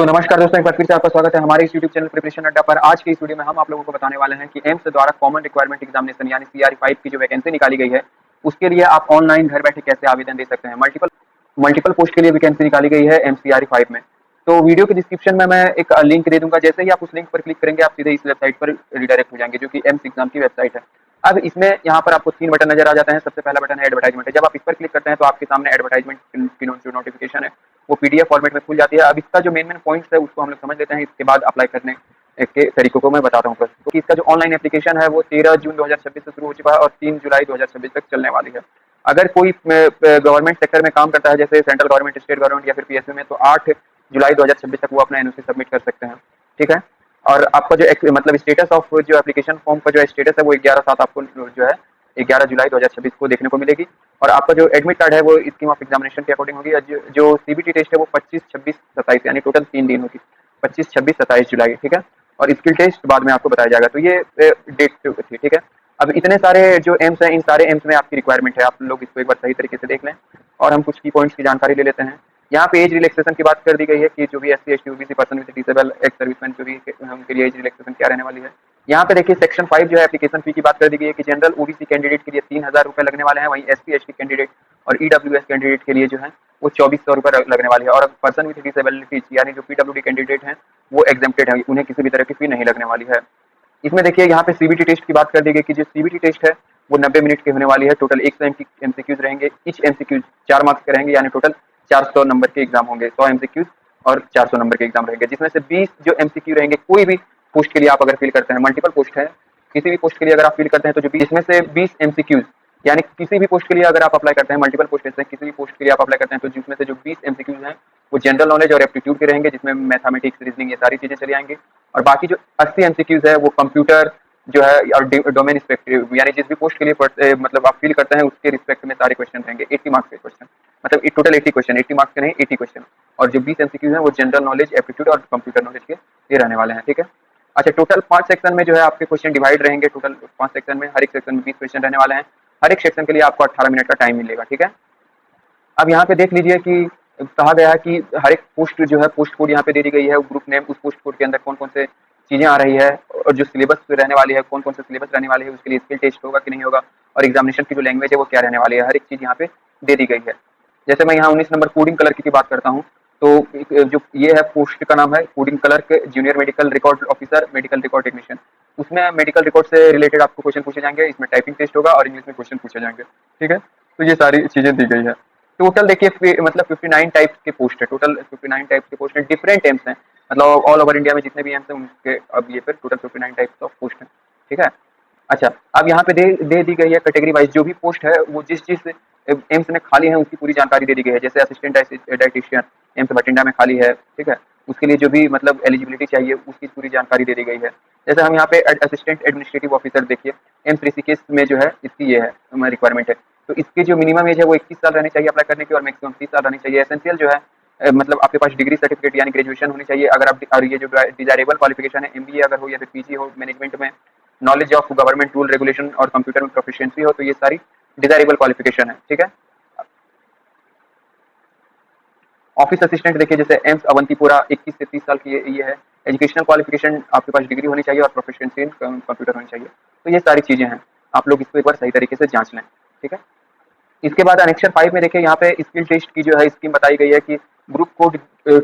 तो नमस्कार दोस्तों, एक बार फिर से आपका स्वागत है हमारे इस यूट्यूब चैनल प्रिपरेशन अड्डा पर। आज की इस वीडियो में हम आप लोगों को बताने वाले हैं कि एम्स द्वारा कॉमन रिक्वायरमेंट एग्जामिनेशन यानी CRE 5 की जो वैकेंसी निकाली गई है, उसके लिए आप ऑनलाइन घर बैठे कैसे आवेदन दे सकते हैं। मल्टीपल पोस्ट के लिए वैकेंसी निकाली गई है MCRE 5 में। तो वीडियो के डिस्क्रिप्शन में मैं एक लिंक दे दूंगा। जैसे ही आप उस लिंक पर क्लिक करेंगे, आप सीधे इस वेबसाइट पर रिडायरेक्ट हो जाएंगे, जो कि एम्स एग्जाम की वेबसाइट है। अब इसमें यहाँ पर आपको 3 बटन नजर आ जाते हैं। सबसे पहला बटन है एडवर्टाइजमेंट है। जब आप इस पर क्लिक करते हैं तो आपके सामने एडवर्टाइजमेंट की जो नोटिफिकेशन है वो PDF फॉर्मेट में खुल जाती है। अब इसका जो मेन पॉइंट्स है उसको हम लोग समझ लेते हैं, इसके बाद अप्लाई करने के तरीकों को मैं बताता हूँ। तो इसका जो ऑनलाइन एप्लीकेशन है वो 13 जून 2026 से शुरू हो चुका है और 3 जुलाई 2026 तक चलने वाली है। अगर कोई गवर्नमेंट सेक्टर में काम करता है, जैसे सेंट्रल गवर्नमेंट, स्टेट गवर्नमेंट या फिर PSU में, तो 8 जुलाई 2026 तक वो अपना NOC सबमिट कर सकते हैं। ठीक है। और आपका जो मतलब स्टेटस ऑफ जो एप्लीकेशन फॉर्म का जो स्टेटस है वो 11/7 आपको जो है 11 जुलाई 2026 को देखने को मिलेगी। और आपका जो एडमिट कार्ड है वो स्कीम ऑफ एग्जामिनेशन के अकॉर्डिंग होगी। जो CBT टेस्ट है वो 25, 26, 27 यानी टोटल 3 दिन होगी, 25, 26, 27 जुलाई। ठीक है। और स्किल टेस्ट बाद में आपको बताया जाएगा। तो ये डेट थी। ठीक है। अब इतने सारे जो एम्स हैं, इन सारे एम्स में आपकी रिक्वायरमेंट है। आप लोग इसको एक बार सही तरीके से देख लें और हम कुछ की पॉइंट्स की जानकारी ले लेते हैं। यहाँ पे एज रिलैक्सेशन की बात कर दी गई है कि जो भी SC, ST, OBC person with disable, ex serviceman, जो भी उनके लिए एज रिलैक्सेशन क्या रहने वाली है। यहाँ पे देखिए सेक्शन 5 जो है एप्लीकेशन फी की बात कर दी गई है कि जनरल OBC कैंडिडेट के लिए 3000 रुपये लगने वाले हैं। वहीं SC, ST कैंडिडेट और EWS कैंडिडेट के लिए जो है वो 2400 रुपये लगने वाली है। और पर्सन विद डिसेबिलिटीज यानी जो PWD कैंडिडेट हैं वो एग्जेम्प्टेड है, उन्हें किसी भी तरह की फी नहीं लगने वाली है। इसमें देखिए यहाँ पे CBT टेस्ट की बात कर दी गई कि जो CBT टेस्ट है वो 90 मिनट की होने वाली है। टोटल 100 MCQs रहेंगे। ईच MCQ 4 मार्क्स के रहेंगे, यानी टोटल 400 नंबर के एग्जाम होंगे। 100 MCQs और 400 नंबर के एग्जाम रहेंगे, जिसमें से 20 जो MCQ रहेंगे कोई भी पोस्ट के लिए आप अगर फिल करते हैं, मल्टीपल पोस्ट है, किसी भी पोस्ट के लिए अगर आप फिल करते हैं तो जो इसमें से 20 MCQs यानी किसी भी पोस्ट के लिए अगर आप अप्लाई करते हैं, मल्टीपल पोस्ट है, किसी भी पोस्ट के लिए आप अप्लाई करते हैं, तो जिसमें से जो 20 MCQs हैं वो जनरल नॉलेज और एप्टीट्यूड के रहेंगे, जिसमें मैथमेटिक्स, रीजनिंग, ये सारी चीजें चली आएंगी। और बाकी जो 80 MCQs है वो कंप्यूटर जो है और डोमेन रिस्पेक्टिव, यानी जिस भी पोस्ट के लिए मतलब आप फील करते हैं उसके रिस्पेक्ट में सारे क्वेश्चन रहेंगे। 80 मार्क्स के क्वेश्चन, मतलब टोटल 80 क्वेश्चन, 80 मार्क्स के नहीं 80 क्वेश्चन। और जो 20 MCQs हैं वो जनरल नॉलेज, एप्टीट्यूड और कंप्यूटर नॉलेज के ये रहने वाले हैं। ठीक है। अच्छा, टोटल 5 सेक्शन में जो है आपके क्वेश्चन डिवाइड रहेंगे। टोटल 5 सेक्शन में, हर एक सेक्शन में 20 क्वेश्चन रहने वाले हैं। हर एक सेक्शन के लिए आपको 18 मिनट का टाइम मिलेगा। ठीक है। अब यहाँ पे देख लीजिए कि कहा गया है कि हर एक पोस्ट जो है, पोस्ट कोड यहाँ पे दे दी गई है, ग्रुप नेम, उस पोस्ट कोड के अंदर कौन कौन से चीजें आ रही है और जो सिलेबस रहने वाली है, कौन कौन से सिलेबस रहने वाली है, उसके लिए स्किल टेस्ट होगा कि नहीं होगा, और एग्जामिनेशन की जो लैंग्वेज है वो क्या रहने वाली है, हर एक चीज यहाँ पे दे दी गई है। जैसे मैं यहाँ 19 नंबर कोडिंग क्लर्क की बात करता हूँ, तो जो ये है पोस्ट का नाम है coding clerk, junior medical record officer, medical record technician. उसमें मेडिकल रिकॉर्ड से रिलेटेड आपको क्वेश्चन पूछे जाएंगे। इसमें टाइपिंग टेस्ट होगा और इंग्लिश में क्वेश्चन पूछे जाएंगे। ठीक है। तो ये सारी चीजें दी गई है। टोटल देखिए मतलब 59 टाइप्स के पोस्ट है। टोटल 59 टाइप्स के पोस्ट है, डिफरेंट एम्स हैं, मतलब ऑल ओवर इंडिया में जितने भी एम्स हैं उनके अब ये पर टोटल 59 टाइप्स ऑफ पोस्ट है। ठीक है। अच्छा, अब यहाँ पे दे दी गई है कैटेगरी वाइज जो भी पोस्ट है वो जिस जिस एम्स में खाली है उसकी पूरी जानकारी दे दी गई है। जैसे असिस्टेंट डाइटिशियन एम्स बठिंडा में खाली है। ठीक है। उसके लिए जो भी मतलब एलिजिबिलिटी चाहिए उसकी पूरी जानकारी दे दी गई है। जैसे हम यहाँ पे असिस्टेंट एडमिनिस्ट्रेटिव ऑफिसर देखिए, एम्स ऋषिकेश में जो है इसकी ये है रिक्वायरमेंट है। तो इसकी जो मिनिमम एज है वो 21 साल रहनी चाहिए अप्लाई करने की, और मैक्सिमम 30 साल रहनी चाहिए। एसेंशियल जो है मतलब आपके पास डिग्री सर्टिफिकेट यानी ग्रेजुएशन होनी चाहिए। अगर आप, और ये जो डिजायरेबल क्वालिफिकेशन है MBA अगर हो या फिर PG हो मैनेजमेंट में, knowledge of government rule regulation और कंप्यूटर में प्रोफिशिएंसी हो, तो ये सारी डिजायरेबल क्वालिफिकेशन है। ठीक है। ऑफिस असिस्टेंट देखिए, जैसे एम्स अवंतीपुरा 21 से 30 साल की ये है। एजुकेशनल क्वालिफिकेशन आपके पास डिग्री होनी चाहिए और प्रोफिशिएंसी इन कंप्यूटर होनी चाहिए। तो ये सारी चीजें हैं, आप लोग इसको एक बार सही तरीके से जांच लें। ठीक है। इसके बाद अनेक्शन 5 में देखिए यहाँ पे स्किल टेस्ट की जो है स्कीम बताई गई है कि ग्रुप कोड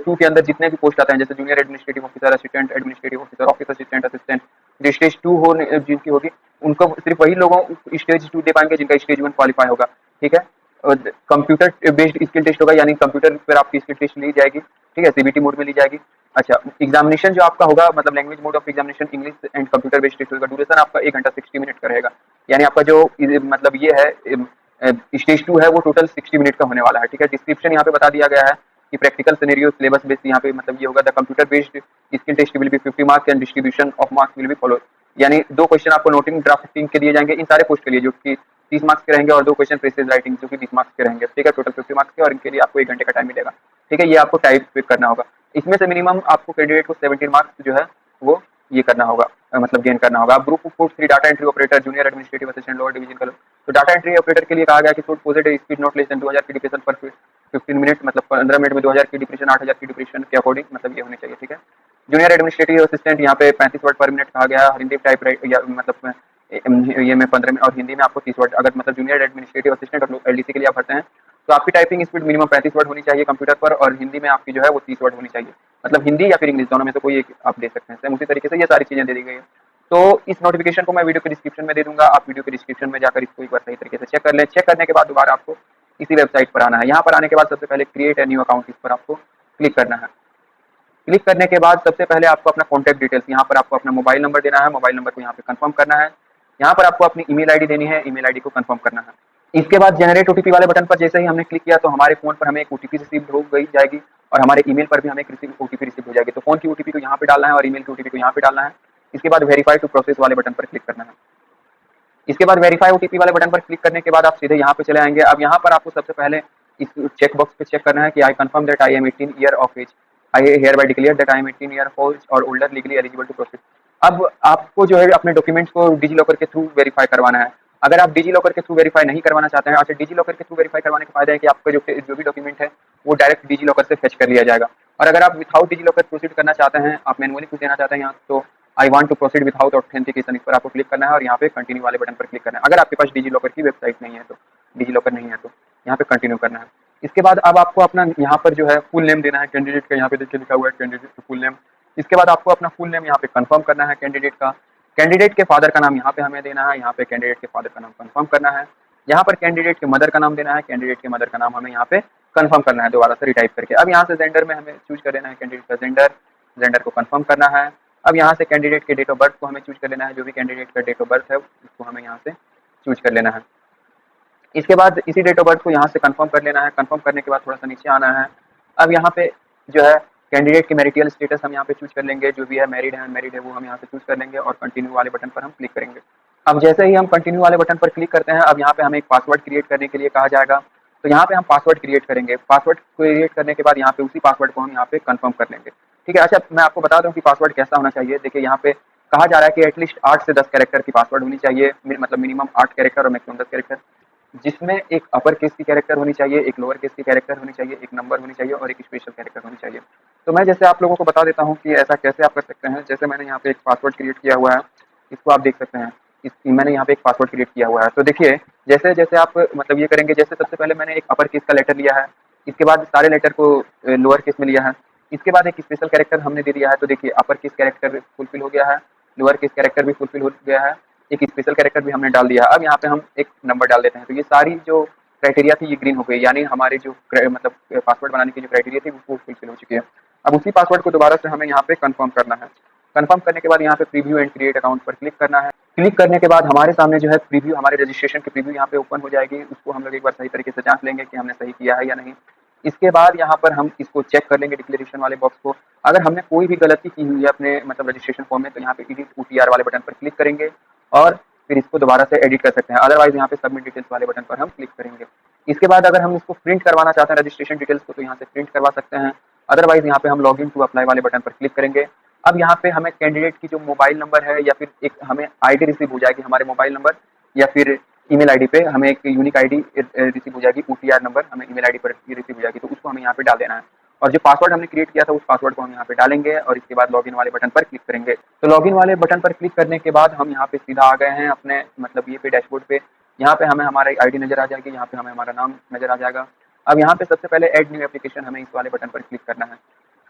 2 के अंदर जितने भी पोस्ट आते हैं, जैसे junior administrative officer, assistant administrative officer, office assistant, assistant, जो स्टेज 2 हो जिनकी होगी उनको सिर्फ वही लोगों स्टेज 2 दे पाएंगे जिनका स्टेज 1 क्वालिफाई होगा। ठीक है। कंप्यूटर बेस्ड स्किल टेस्ट होगा, यानी कंप्यूटर पर आपकी स्किल टेस्ट ली जाएगी। ठीक है। CBT मोड में ली जाएगी। अच्छा, एग्जामिनेशन जो आपका होगा मतलब language mode of examination English and computer based test होगा। ड्यूरेशन आपका 1 घंटा 60 मिनट का रहेगा। यानी आपका जो मतलब ये है स्टेज 2 है वो टोटल 60 मिनट का होने वाला है। ठीक है। डिस्क्रिप्शन यहाँ पे बता दिया गया है कि प्रैक्टिकल सिनेरियो सिलेबस बेस्ड यहाँ पे मतलब ये होगा। The computer based skill test will be 50 marks and distribution of marks will be follow, यानी 2 क्वेश्चन आपको नोटिंग ड्राफ्टिंग के दिए जाएंगे इन सारे पोस्ट के लिए, जो कि 30 मार्क्स के रहेंगे, और 2 क्वेश्चन प्रेसिज राइटिंग जो कि 20 मार्क्स के रहेंगे। ठीक है। टोटल 50 मार्क्स के, और इनके लिए आपको 1 घंटे का टाइम मिलेगा। ठीक है। ये आपको टाइप करना होगा। इसमें से मिनिमम आपको कैंडिडेट को 17 मार्क्स जो है वो ये करना होगा, मतलब गेन करना होगा। अब group of 3 data entry operator, junior administrative assistant, lower division clerk. तो डाटा एंट्री ऑपरेटर के लिए कहा गया कि should possessed speed not less than 2000 की डिप्रेशन पर 15 मिनट, मतलब 15 मिनट में 2000 की डिप्रेशन 8000 की डिप्रेशन के अकॉर्डिंग, मतलब ये होनी चाहिए, ठीक है। जूनियर एडमिनिस्ट्रेटिव असिस्टेंट यहाँ पे 35 वर्ड पर मिनट कहा गया, हिंदी टाइप या मतलब ये में 15 मिनट, और हिंदी में आपको 30 वर्ड। अगर मतलब जूनियर एडमिनिस्ट्रेटिव असिस्टेंट और एलडीसी के लिए आप भरते हैं तो आपकी टाइपिंग स्पीड मिनिमम 35 वर्ड होनी चाहिए कंप्यूटर पर, और हिंदी में आपकी जो है वो 30 वर्ड होनी चाहिए, मतलब हिंदी या फिर इंग्लिश दोनों में से कोई एक आप दे सकते हैं। सेम उसी तरीके से ये सारी चीजें दे दी गई है। तो इस नोटिफिकेशन को मैं वीडियो के डिस्क्रिप्शन में दे दूंगा, आप वीडियो के डिस्क्रिप्शन में जाकर इसको एक बार सही तरीके से चेक कर लें। चेक करने के बाद दोबारा आपको इसी वेबसाइट पर आना है। यहाँ पर आने के बाद सबसे पहले क्रिएट ए न्यू अकाउंट, इस पर आपको क्लिक करना है। क्लिक करने के बाद सबसे पहले आपको अपना कॉन्टैक्ट डिटेल्स, यहाँ पर आपको अपना मोबाइल नंबर देना है, मोबाइल नंबर को यहाँ पे कंफर्म करना है। यहाँ पर आपको अपनी ईमेल आईडी देनी है, ईमेल आईडी को कंफर्म करना है। इसके बाद जनरेट ओटीपी वाले बटन पर जैसे ही हमने क्लिक किया तो हमारे फोन पर हमें एक ओटीपी रिसीव हो गई जाएगी, और हमारे ईमेल पर भी हमें एक ओटीपी रिसीव हो जाएगी। तो फोन की ओटीपी को यहाँ पे डालना है और ईमेल की ओटीपी को यहाँ पे डालना है। इसके बाद वेरीफाई टू प्रोसेस वाले बटन पर क्लिक करना है। इसके बाद वेरीफाई ओटीपी वाले बटन पर क्लिक करने के बाद आप सीधे यहाँ पे चले आएंगे। अब यहाँ पर आपको सबसे पहले इस चेक बॉक्स पे चेक करना है कि I confirm that I am 18 year of age, I hereby declare that I am 18 year of age और older legally eligible to proceed. अब आपको जो है अपने डॉक्यूमेंट्स को डिजी लॉकर के थ्रू वेरीफाई करवाना है। अगर आप डिजी लॉकर के थ्रू वेरीफाई नहीं करवाना चाहते हैं, अच्छा, डिजी लॉकर के थ्रू वेरीफाई करवाने का फायदा है कि आपका जो भी डॉक्यूमेंट है वो डायरेक्ट डिजी लॉकर से फेच कर लिया जाएगा। और अगर आप विथआउट डिजी लॉकर प्रोसीड करना चाहते हैं, आप मैनुअली कुछ देना चाहते हैं यहाँ, तो I want to proceed without authentication, इस पर आपको क्लिक करना है और यहाँ पे कंटिन्यू वाले बटन पर क्लिक करना है। अगर आपके पास डिजी लॉकर की वेबसाइट नहीं है, तो डिजी लॉकर नहीं है तो यहाँ पे कंटिन्यू करना है। इसके बाद अब आपको अपना यहाँ पर जो है फुल नेम देना है कैंडिडेट का, यहाँ पे देखिए लिखा हुआ है कैंडिडेट का फुल नेम। इसके बाद आपको अपना फुल नेम यहाँ पे कंफर्म करना है कैंडिडेट का। कैंडिडेट के फादर का नाम यहाँ पे हमें देना है, यहाँ पे कैंडिडेट के फादर का नाम कंफर्म करना है। यहाँ पर कैंडिडेट के मदर का नाम देना है, कैंडिडेट के मदर का नाम हमें यहाँ पे कंफर्म करना है दोबारा से रिटाइप करके। अब यहाँ से जेंडर में हमें चूज कर लेना है कैंडिडेट का जेंडर, जेंडर को कंफर्म करना है। अब यहाँ से कैंडिडेट के डेट ऑफ बर्थ को हमें चूज कर लेना है, जो भी कैंडिडेट का डेट ऑफ बर्थ है उसको हमें यहाँ से चूज कर लेना है। इसके बाद इसी डेट ऑफ बर्थ को यहाँ से कंफर्म कर लेना है। कंफर्म करने के बाद थोड़ा सा नीचे आना है। अब यहाँ पे जो है कैंडिडेट की मैरिटल स्टेटस हम यहाँ पे चूज कर लेंगे, जो भी है मैरिड है अनमैरिड है वो हम यहाँ से चूज कर लेंगे और कंटिन्यू वाले बटन पर हम क्लिक करेंगे। अब जैसे ही हम कंटिन्यू वाले बटन पर क्लिक करते हैं, अब यहाँ पे हमें एक पासवर्ड क्रिएट करने के लिए कहा जाएगा, तो यहाँ पे हम पासवर्ड क्रिएट करेंगे। पासवर्ड क्रिएट करने के बाद यहाँ पे उसी पासवर्ड को हम यहाँ पे कंफर्म कर लेंगे, ठीक है। अच्छा, मैं आपको बता दूं कि पासवर्ड कैसा होना चाहिए। देखिए यहाँ पे कहा जा रहा है कि एटलीस्ट 8 से 10 कैरेक्टर की पासवर्ड होनी चाहिए, मतलब मिनिमम 8 कैरेक्टर और मैक्सिमम 10 कैरेक्टर, जिसमें एक अपर केस की कैरेक्टर होनी चाहिए, एक लोअर केस की कैरेक्टर होनी चाहिए, एक नंबर होनी चाहिए और एक स्पेशल कैरेक्टर होनी चाहिए। तो मैं जैसे आप लोगों को बता देता हूँ कि ऐसा कैसे आप कर सकते हैं। जैसे मैंने यहाँ पे एक पासवर्ड क्रिएट किया हुआ है, इसको आप देख सकते हैं। मैंने यहाँ पे एक पासवर्ड क्रिएट किया हुआ है। तो देखिए जैसे जैसे आप मतलब ये करेंगे, जैसे सबसे पहले मैंने एक अपर केस का लेटर लिया है, इसके बाद सारे लेटर को लोअर केस में लिया है, इसके बाद एक स्पेशल कैरेक्टर हमने दे दिया है। तो देखिए अपर केस कैरेक्टर फुलफिल हो गया है, लोअर केस कैरेक्टर भी फुलफिल हो गया है, एक स्पेशल कैरेक्टर भी हमने डाल दिया है। अब यहाँ पे हम एक नंबर डाल देते हैं। तो ये सारी जो क्राइटेरिया थी ये ग्रीन हो गई, यानी हमारे जो मतलब पासवर्ड बनाने की जो क्राइटेरिया थी वो फुलफिल हो चुकी है। अब उसी पासवर्ड को दोबारा से हमें यहाँ पे कंफर्म करना है। कंफर्म करने के बाद यहाँ पे प्रीव्यू एंड क्रिएट अकाउंट पर क्लिक करना है। क्लिक करने के बाद हमारे सामने जो है प्रीव्यू, हमारे रजिस्ट्रेशन की प्रीव्यू यहाँ पे ओपन हो जाएगी। उसको हम लोग एक बार सही तरीके से जांच लेंगे कि हमने सही किया है या नहीं। इसके बाद यहाँ पर हम इसको चेक कर लेंगे डिक्लेरेशन वाले बॉक्स को। अगर हमने कोई भी गलती की हुई है अपने मतलब रजिस्ट्रेशन फॉर्म में, तो यहाँ पे एडिट OTR वाले बटन पर क्लिक करेंगे और फिर इसको दोबारा से एडिट कर सकते हैं। अदरवाइज यहाँ पे सबमिट डिटेल्स वाले बटन पर हम क्लिक करेंगे। इसके बाद अगर हम इसको प्रिंट करवाना चाहते हैं रजिस्ट्रेशन डिटेल्स को, तो यहाँ से प्रिंट करवा सकते हैं। अदरवाइज यहाँ पे हम लॉग इन टू अप्लाई वाले बटन पर क्लिक करेंगे। अब यहाँ पे हमें कैंडिडेट की जो मोबाइल नंबर है या फिर एक हमें आईडी रिसीव हो जाएगी, हमारे मोबाइल नंबर या फिर ईमेल आईडी पे हमें एक यूनिक आईडी रिसीव हो जाएगी, OTR नंबर हमें ईमेल आईडी पर रिसीव हो जाएगी, तो उसको हमें यहाँ पे डाल देना है। और जो पासवर्ड हमने क्रिएट किया था उस पासवर्ड को हम यहाँ पे डालेंगे और इसके बाद लॉगिन वाले बटन पर क्लिक करेंगे। तो लॉगिन वाले बटन पर क्लिक करने के बाद हम यहाँ पे सीधा आ गए हैं अपने मतलब ये पे डैशबोर्ड पे। यहाँ पे हमें हमारी आईडी नजर आ जाएगी, यहाँ पे हमें हमारा नाम नजर आ जाएगा। अब यहाँ पे सबसे पहले ऐड न्यू एप्लीकेशन, हमें इस वाले बटन पर क्लिक करना है।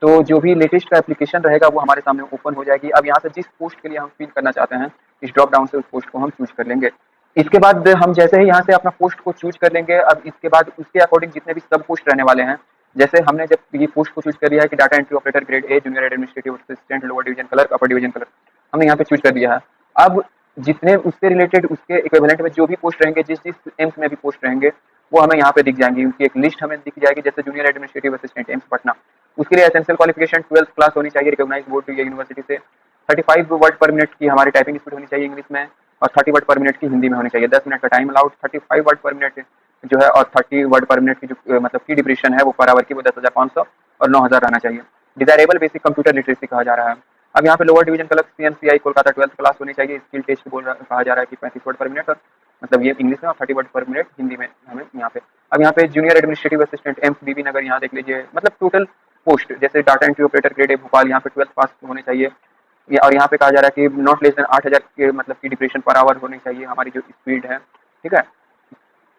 तो जो भी लेटेस्ट का एप्लीकेशन रहेगा वो हमारे सामने ओपन हो जाएगी। अब यहाँ से जिस पोस्ट के लिए हम फिल करना चाहते हैं, इस ड्रॉप डाउन से उस पोस्ट को हम चूज कर लेंगे। इसके बाद हम जैसे ही यहाँ से अपना पोस्ट को चूज कर लेंगे, अब इसके बाद उसके अकॉर्डिंग जितने भी सब पोस्ट रहने वाले हैं, जैसे हमने जब ये पोस्ट को चूज कर लिया है कि data entry operator grade A, junior administrative assistant, lower division clerk, upper division clerk, हमने यहाँ पे चूज कर दिया है। अब जितने उससे रिलेटेड उसके इक्विवेलेंट में जो भी पोस्ट रहेंगे, जिस जिस एम्स में भी पोस्ट रहेंगे वो हमें यहाँ पे दिख जाएंगी, उनकी एक लिस्ट हमें दिख जाएगी। जैसे junior administrative assistant AIIMS Patna, उसके लिए एसेंशियल क्वालिफिकेशन 12th क्लास होनी चाहिए, रिकॉग्नाइज बोर्ड या यूनिवर्सिटी से। 35 वर्ड पर मिनट की हमारी टाइपिंग स्पीड होनी चाहिए इंग्लिश में, और 30 वर्ड पर मिनट की हिंदी में होनी चाहिए। 10 मिनट का टाइम अलाउड, 35 वर्ड पर मिनट जो है, और 30 वर्ड पर मिनट की जो मतलब की डिप्रेशन है वो पर आवर की वो 10,500 और 9,000 रहना चाहिए। डिजायरेबल बेसिक कंप्यूटर लिटरेसी कहा जा रहा है। अब यहाँ पे lower division clerk CMCI Kolkata 12th class होनी चाहिए। स्किल टेस्ट कहा जा रहा है कि 35 वर्ड पर मिनट, और मतलब ये इंग्लिश में, और 30 वर्ड पर मिनट हिंदी में हमें यहाँ पे। अब यहाँ पे जूनियर एडमिनिस्ट्रेटिव असिस्टेंट एम्स बीबी नगर, यहाँ देख लीजिए, मतलब टोटल पोस्ट जैसे data entry operator grade A Bhopal, यहाँ पे 12th पास होने चाहिए। और यहाँ पे कहा जा रहा है कि नॉट लेस देन 8,000 के मतलब की डिप्रेशन पर आवर होनी चाहिए हमारी जो स्पीड है, ठीक है।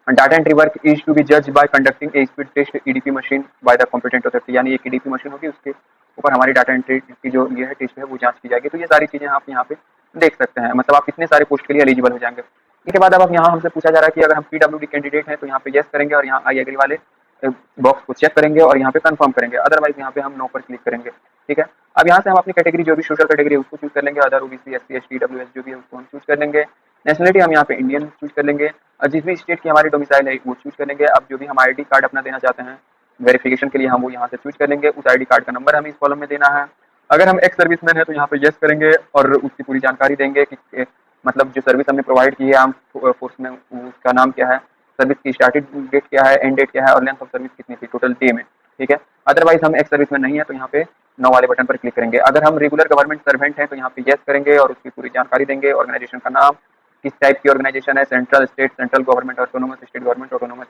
Data entry work is to be जज by conducting a speed test EDP machine by the competent authority, यानी एक ईडीपी मशीन होगी, उसके ऊपर हमारी डाटा एंट्री की जो ये है टेस्ट है वो जांच की जाएगी। तो ये सारी चीजें आप यहाँ पे देख सकते हैं, मतलब आप कितने सारे पोस्ट के लिए एलिजिबल हो जाएंगे। इसके बाद अब यहाँ हमसे पूछा जा रहा है कि अगर हम पीडब्ल्यूडी कैंडिडेट हैं तो यहाँ पे यस करेंगे और यहाँ आई एग्री वाले बॉक्स को चेक करेंगे और यहाँ पे कंफर्म करेंगे, अदरवाइज यहाँ पे हम नो पर क्लिक करेंगे, ठीक है। अब यहाँ से हम अपनी कैटेगरी जो भी सोशल कैटेगरी है उसको चूज कर लेंगे, other OBC SC ST WS जो भी है उसको हम चूज कर लेंगे। नेशनलिटी हम यहाँ पे इंडियन चूज कर लेंगे, और जिस भी स्टेट की हमारी डोमिसाइल है वो चूज कर लेंगे। अब जो भी हम आईडी कार्ड अपना देना चाहते हैं वेरिफिकेशन के लिए हम वो यहाँ से चूज कर लेंगे, उस आईडी कार्ड का नंबर हमें इस कॉलम में देना है। अगर हम एक्स सर्विसमैन है तो यहाँ पे यस करेंगे और उसकी पूरी जानकारी देंगे कि मतलब जो सर्विस हमने प्रोवाइड की है आर्म फोर्स में उसका नाम क्या है, सर्विस की स्टार्टेड डेट क्या है, एंड डेट क्या है, और लेंथ ऑफ सर्विस कितनी थी टोटल डे में, ठीक है। अदरवाइज हम एक्स सर्विस में नहीं है तो यहाँ पे नो वाले बटन पर क्लिक करेंगे। अगर हम रेगुलर गवर्नमेंट सर्वेंट हैं तो यहाँ पे यस करेंगे और उसकी पूरी जानकारी देंगे, ऑर्गेनाइजेशन का नाम, किस टाइप की ऑर्गेनाइजेशन है, central state, central government autonomous, state government autonomous,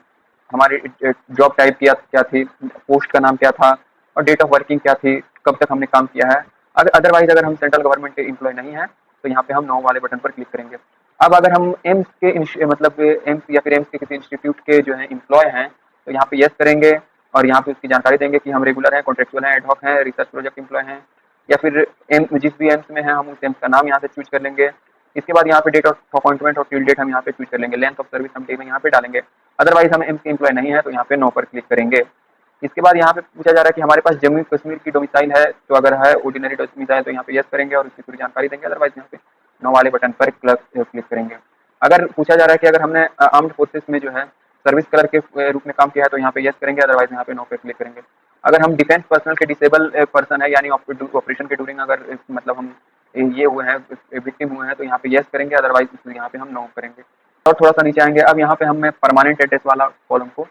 हमारी जॉब टाइप क्या थी, पोस्ट का नाम क्या था, और डेट ऑफ वर्किंग क्या थी, कब तक हमने काम किया है। अदरवाइज अगर हम सेंट्रल गवर्नमेंट के एम्प्लॉय नहीं है तो यहाँ पे हम नो वाले बटन पर क्लिक करेंगे। अब अगर हम एम्स के मतलब एम्स या फिर एम्स के किसी इंस्टीट्यूट के जो है एम्प्लॉय हैं तो यहाँ पे यस करेंगे और यहाँ पे उसकी जानकारी देंगे कि हम रेगुलर हैं, कॉन्ट्रेक्चुअल हैं, एडहॉक हैं, रिसर्च प्रोजेक्ट एम्प्लॉय हैं, या फिर जिस भी एम्स में है हम उस एम्स का नाम यहाँ से चूज कर लेंगे। इसके बाद यहाँ पे डेट ऑफ अपॉइंटमेंट और टिल डेट हम यहाँ पे चूज कर लेंगे, लेंथ ऑफ सर्विस हम डे में यहाँ पे डालेंगे। अदरवाइज हम एम्स के एम्प्लॉय नहीं है तो यहाँ पे नो पर क्लिक करेंगे। इसके बाद यहाँ पे पूछा जा रहा है कि हमारे पास जम्मू कश्मीर की डोमिसाइल है, तो अगर है ऑर्डिनरी डोमिसाइल तो यहाँ पे यस करेंगे और उसकी पूरी जानकारी देंगे, अदरवाइज यहाँ पे नो वाले बटन पर क्लिक करेंगे। अगर पूछा जा रहा है कि अगर हमने आर्म्ड फोर्सेस में जो है सर्विस कलर के रूप में काम किया है तो यहाँ पे यस करेंगे, अदरवाइज यहाँ पे नो पे क्लिक करेंगे। अगर हम डिफेंस पर्सनल के डिसेबल पर्सन है, यानी ऑपरेशन के ड्यूरिंग अगर मतलब हम ये हुए हैं, विक्टिम हुए हैं, तो यहाँ पे यस करेंगे, अदरवाइज यहाँ पे हम नो करेंगे। और थोड़ा सा नीचे आएंगे, अब यहाँ पे हमें परमानेंट एड्रेस वाला कॉलम को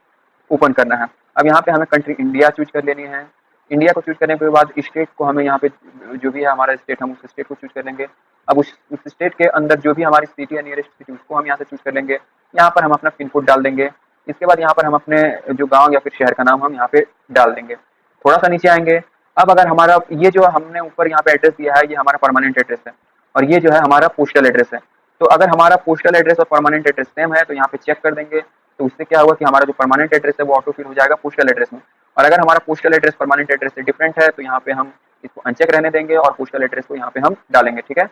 ओपन करना है। अब यहाँ पे हमें कंट्री इंडिया चूज कर लेनी है। इंडिया को चूज करने के बाद स्टेट को हमें यहाँ पे जो भी है हमारा स्टेट हम उस स्टेट को चूज कर लेंगे। अब उस स्टेट के अंदर जो भी हमारी सिटी है, नियरेस्ट सिटी, उसको हम यहाँ से चूज कर लेंगे। यहाँ पर हम अपना पिन कोड डाल देंगे। इसके बाद यहाँ पर हम अपने जो गांव या फिर शहर का नाम हम यहाँ पे डाल देंगे। थोड़ा सा नीचे आएंगे, अब अगर हमारा ये जो हमने ऊपर यहाँ पे एड्रेस दिया है ये हमारा परमानेंट एड्रेस है और ये जो है हमारा पोस्टल एड्रेस है। तो अगर हमारा पोस्टल एड्रेस और परमानेंट एड्रेस सेम है तो यहाँ पे चेक कर देंगे, तो उससे क्या होगा कि हमारा जो परमानेंट एड्रेस है वो ऑटो फिल हो जाएगा पोस्टल एड्रेस में। और अगर हमारा पोस्टल एड्रेस परमानेंट एड्रेस से डिफरेंट है तो यहाँ पे हम इसको अनचेक रहने देंगे और पोस्टल एड्रेस को यहाँ पे हम डालेंगे, ठीक है।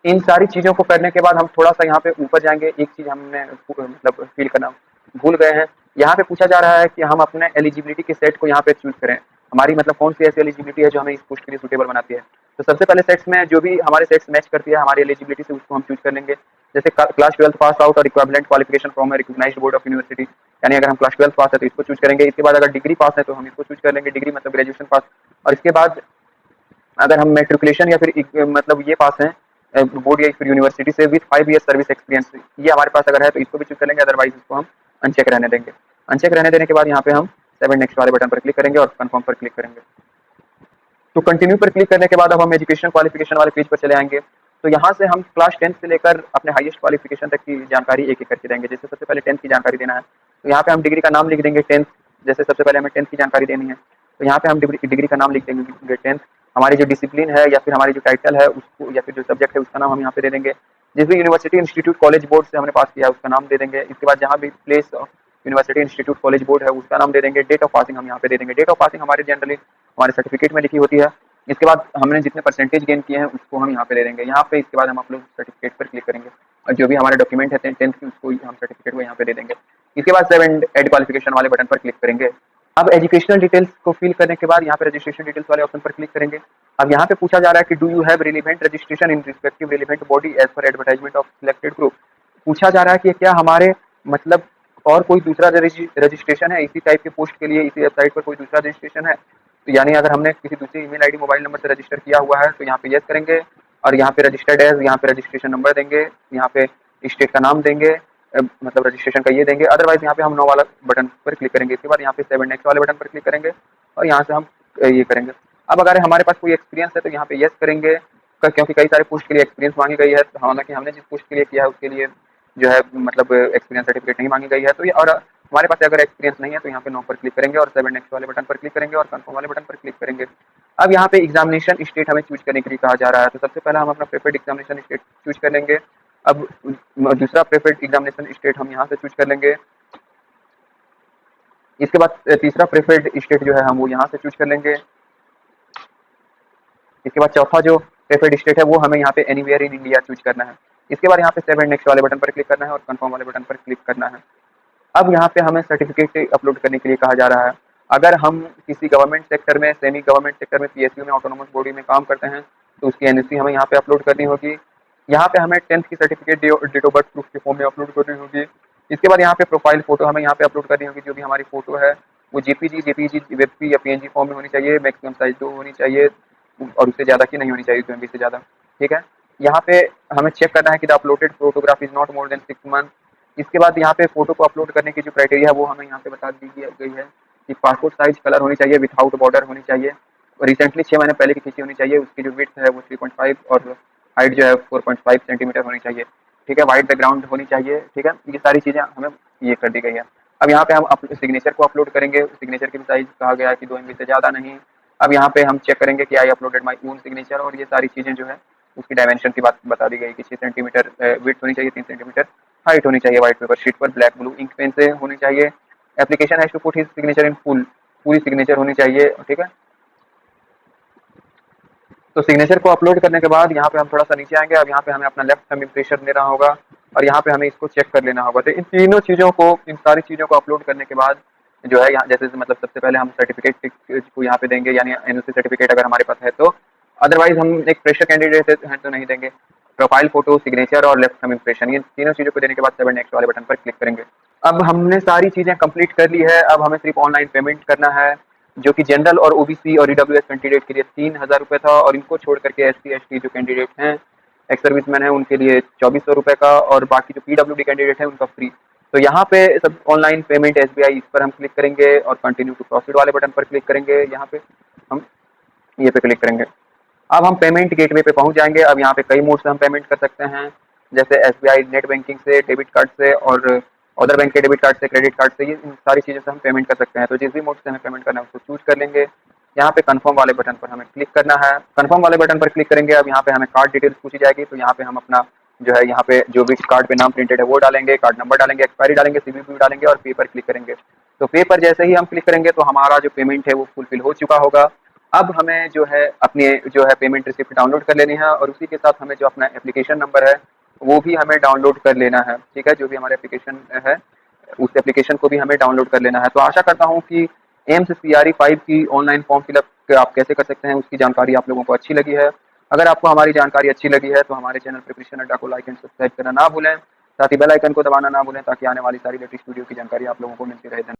इन सारी चीजों को करने के बाद हम थोड़ा सा यहाँ पे ऊपर जाएंगे। एक चीज हमने मतलब फिल करना भूल गए हैं। यहाँ पे पूछा जा रहा है कि हम अपने एलिजिबिलिटी के सेट को यहाँ पे चूज करें, हमारी मतलब कौन सी ऐसी एलिजिबिलिटी है जो हमें इस पोस्ट के लिए सूटेबल बनाती है। तो सबसे पहले सेट्स में जो भी हमारे सेट्स मैच करती है हमारी एलिजिबिलिटी से उसको हम चूज कर लेंगे। जैसे क्लास 12th पास आउट और equivalent qualification from a recognised board of university, यानी अगर हम क्लास 12th पास है तो इसको चूज करेंगे। इसके बाद अगर डिग्री पास है तो हम इसको चूज कर लेंगे, डिग्री मतलब ग्रेजुएशन पास। और इसके बाद अगर हम मेट्रिकुलेशन या फिर मतलब ये पास हैं बोर्ड या फिर यूनिवर्सिटी से विद 5 ईयर सर्विस एक्सपीरियंस, ये हमारे पास अगर है तो इसको भी चूज कर लेंगे, अदरवाइज इसको हम अनचेक रहने देंगे। अनचेक रहने देने के बाद यहाँ पे हम 7 नेक्स्ट वाले बटन पर क्लिक करेंगे और कंफर्म पर क्लिक करेंगे। तो कंटिन्यू पर क्लिक करने के बाद अब हम एजुकेशन क्वालिफिकेशन वाले पेज पर चले आएंगे। तो यहाँ से हम क्लास 10th से लेकर अपने हाईएस्ट क्वालिफिकेशन तक की जानकारी एक एक करके देंगे। जैसे सबसे पहले 10th की जानकारी देना है तो यहाँ पे हम डिग्री का नाम लिख देंगे 10th। जैसे सबसे पहले हमें 10th की जानकारी देनी है तो यहाँ पे हम डिग्री का नाम लिख देंगे 10th। हमारी जो डिसिप्लिन है या फिर हमारी जो टाइटल है उसको या फिर जो सब्जेक्ट है उसका नाम हम यहाँ पे दे देंगे। जिस भी यूनिवर्सिटी इंस्टीट्यूट कॉलेज बोर्ड से हमने पास किया है उसका नाम दे देंगे। इसके बाद जहाँ भी place university institute college board है उसका नाम दे देंगे। डेट ऑफ पासिंग हम यहाँ पे दे देंगे। डेट ऑफ पासिंग हमारे जनरली हमारे सर्टिफिकेट में लिखी होती है। इसके बाद हमने जितने परसेंटेज गेन किए हैं उसको हम यहाँ पे दे देंगे। यहाँ पे इसके बाद हम अपलोड सर्टिफिकेट पर क्लिक करेंगे और जो भी हमारे डॉक्यूमेंट है 10th की उसको हम सर्टिफिकेट को यहाँ पे दे देंगे। इसके बाद 7 एड क्वालिफिकेशन वाले बटन पर क्लिक करेंगे। अब एजुकेशनल डिटेल्स को फिल करने के बाद यहाँ पे रजिस्ट्रेशन डिटेल्स वाले ऑप्शन पर क्लिक करेंगे। अब यहाँ पे पूछा जा रहा है कि do you have relevant registration in respective relevant body as per advertisement of selected group. पूछा जा रहा है कि क्या हमारे मतलब और कोई दूसरा रजिस्ट्रेशन है इसी टाइप के पोस्ट के लिए, इसी वेबसाइट पर कोई दूसरा रजिस्ट्रेशन है। तो यानी अगर हमने किसी दूसरी ईमेल आईडी मोबाइल नंबर से रजिस्टर किया हुआ है तो यहाँ पे यस करेंगे और यहाँ पे रजिस्टर्ड एज, यहाँ पे रजिस्ट्रेशन नंबर देंगे, यहाँ पे स्टेट का नाम देंगे, मतलब रजिस्ट्रेशन का ये देंगे। अदरवाइज यहाँ पे हम नो वाला बटन पर क्लिक करेंगे। इसके बाद यहाँ पे 7 नेक्स्ट वाले बटन पर क्लिक करेंगे और यहाँ से हम ये करेंगे। अब अगर हमारे पास कोई एक्सपीरियंस है तो यहाँ पे यस करेंगे क्योंकि कई सारे पोस्ट के लिए एक्सपीरियंस मांगी गई है, हालांकि हमने जिस पोस्ट के लिए किया है उसके लिए जो है मतलब एक्सपीरियंस सर्टिफिकेट नहीं मांगी गई है। तो ये, और हमारे पास अगर एक्सपीरियंस नहीं है तो यहाँ पे नो पर क्लिक करेंगे और 7 नेक्स्ट वाले बटन पर क्लिक करेंगे और कंफर्म वाले बटन पर क्लिक करेंगे। अब यहाँ पे एग्जामिनेशन स्टेट हमें चूज करने के लिए कहा जा रहा है, तो सबसे पहला हम अपना प्रेफर्ड एग्जामिनेशन स्टेट चूज कर लेंगे। अब दूसरा प्रेफर्ड एग्जामिनेशन स्टेट हम यहाँ से चूज कर लेंगे। इसके बाद तीसरा प्रेफर्ड स्टेट जो है हम वो यहाँ से चूज कर लेंगे। इसके बाद चौथा जो प्रेफर्ड स्टेट है वो हमें यहाँ पे एनीवेयर इन इंडिया चूज करना है। इसके बाद यहाँ पे 7 नेक्स्ट वाले बटन पर क्लिक करना है और कंफर्म वाले बटन पर क्लिक करना है। अब यहाँ पे हमें सर्टिफिकेट अपलोड करने के लिए कहा जा रहा है। अगर हम किसी गवर्नमेंट सेक्टर में, सेमी गवर्नमेंट सेक्टर में, पीएसयू में, ऑटोनोमस बॉडी में काम करते हैं तो उसकी एनओसी हमें यहाँ पे अपलोड करनी होगी। यहाँ पे हमें 10th की certificate date of birth proof के फॉर्म में अपलोड करनी होगी। इसके बाद यहाँ पे प्रोफाइल फोटो हमें यहाँ पे अपलोड करनी होगी। जो भी हमारी फोटो है वो जेपीजी, वेबपी या पीएनजी फॉर्म में होनी चाहिए। मैक्सिमम साइज 2 होनी चाहिए और उससे ज़्यादा की नहीं होनी चाहिए, 2 MB से ज़्यादा। ठीक है, यहाँ पे हमें चेक करना है कि the uploaded photograph is not more than 6 month. इसके बाद यहाँ पे फोटो को अपलोड करने की जो क्राइटेरिया है वो हमें यहाँ पे बता दी गई है कि पासपोर्ट साइज कलर होनी चाहिए, विथआउट बॉर्डर होनी चाहिए, रिसेंटली 6 महीने पहले की खींची होनी चाहिए। उसकी जो विड्थ है वो 3.5 और हाइट जो है 4.5 सेंटीमीटर होनी चाहिए। ठीक है, वाइट बैकग्राउंड होनी चाहिए। ठीक है, ये सारी चीज़ें हमें ये कर दी गई है। अब यहाँ पे हम सिग्नेचर को अपलोड करेंगे। सिग्नेचर की भी साइज कहा गया है कि 2 MB से ज़्यादा नहीं। अब यहाँ पे हम चेक करेंगे कि I uploaded my own signature, और ये सारी चीज़ें जो है उसकी डायमेंशन की बात बता दी गई कि 6 सेंटीमीटर विड्थ होनी चाहिए, 3 सेंटीमीटर हाइट होनी चाहिए। व्हाइट पेपर शीट पर ब्लैक ब्लू इंक पेन से होनी चाहिए। Application has to put his signature in full, पूरी सिग्नेचर होनी चाहिए। ठीक है, तो सिग्नेचर को अपलोड करने के बाद यहाँ पे हम थोड़ा सा नीचे आएंगे। अब यहाँ पे हमें अपना लेफ्ट थंब इम्प्रेशन लेना होगा और यहाँ पे हमें इसको चेक कर लेना होगा। तो इन तीनों चीज़ों को, इन सारी चीज़ों को अपलोड करने के बाद जो है यहाँ जैसे मतलब सबसे पहले हम सर्टिफिकेट को यहाँ पे देंगे, यानी एनओसी सर्टिफिकेट अगर हमारे पास है तो। अदरवाइज हम एक फ्रेशर कैंडिडेट हैं तो नहीं देंगे। प्रोफाइल फोटो, सिग्नेचर और लेफ्ट थंब इम्प्रेशन, ये तीनों चीज़ों को देने के बाद 7 नेक्स्ट वाले बटन पर क्लिक करेंगे। अब हमने सारी चीज़ें कंप्लीट कर ली है। अब हमें सिर्फ ऑनलाइन पेमेंट करना है, जो कि जनरल और ओबीसी और ईडब्ल्यूएस कैंडिडेट के लिए 3000 रुपये था, और इनको छोड़ करके एससी एसटी जो कैंडिडेट हैं, एक्स सर्विसमैन है, उनके लिए 2400 रुपये का, और बाकी जो पीडब्ल्यूडी कैंडिडेट है उनका फ्री। तो यहाँ पे सब ऑनलाइन पेमेंट एसबीआई, इस पर हम क्लिक करेंगे और कंटिन्यू टू प्रोसीड वाले बटन पर क्लिक करेंगे। यहाँ पे हम ये पे क्लिक करेंगे। अब हम पेमेंट गेटवे पे पहुंच जाएंगे। अब यहाँ पे कई मोड से हम पेमेंट कर सकते हैं, जैसे एसबीआई नेट बैंकिंग से, डेबिट कार्ड से, और अदर बैंक के डेबिट कार्ड से, क्रेडिट कार्ड से, ये इन सारी चीज़ों से हम पेमेंट कर सकते हैं। तो जिस भी मोड से हमें पेमेंट करना है उसको चूज कर लेंगे। यहाँ पे कंफर्म वाले बटन पर हमें क्लिक करना है। कंफर्म वाले बटन पर क्लिक करेंगे। अब यहाँ पे हमें कार्ड डिटेल्स पूछी जाएगी, तो यहाँ पे हम अपना जो है यहाँ पे जो भी कार्ड पे नाम प्रिंटेड है वो डालेंगे, कार्ड नंबर डालेंगे, एक्सपायरी डालेंगे, सीवीवी डालेंगे और पे पर क्लिक करेंगे। तो पे पर जैसे ही हम क्लिक करेंगे तो हमारा जो पेमेंट है वो फुलफिल हो चुका होगा। अब हमें जो है अपने जो है पेमेंट रिसिप्ट डाउनलोड कर लेनी है, और उसी के साथ हमें जो अपना एप्लीकेशन नंबर है वो भी हमें डाउनलोड कर लेना है। ठीक है, जो भी हमारे एप्लीकेशन है उस एप्लीकेशन को भी हमें डाउनलोड कर लेना है। तो आशा करता हूँ कि एम्स CRE 5 की ऑनलाइन फॉर्म फिलअप आप कैसे कर सकते हैं उसकी जानकारी आप लोगों को अच्छी लगी है। अगर आपको हमारी जानकारी अच्छी लगी है तो हमारे चैनल प्रिपरेशन अड्डा को लाइक एंड सब्सक्राइब करना ना भूलें, साथ ही बेल आइकन को दबाना ना भूलें, ताकि आने वाली सारी लेटेस्ट वीडियो की जानकारी आप लोगों को मिलती रहे।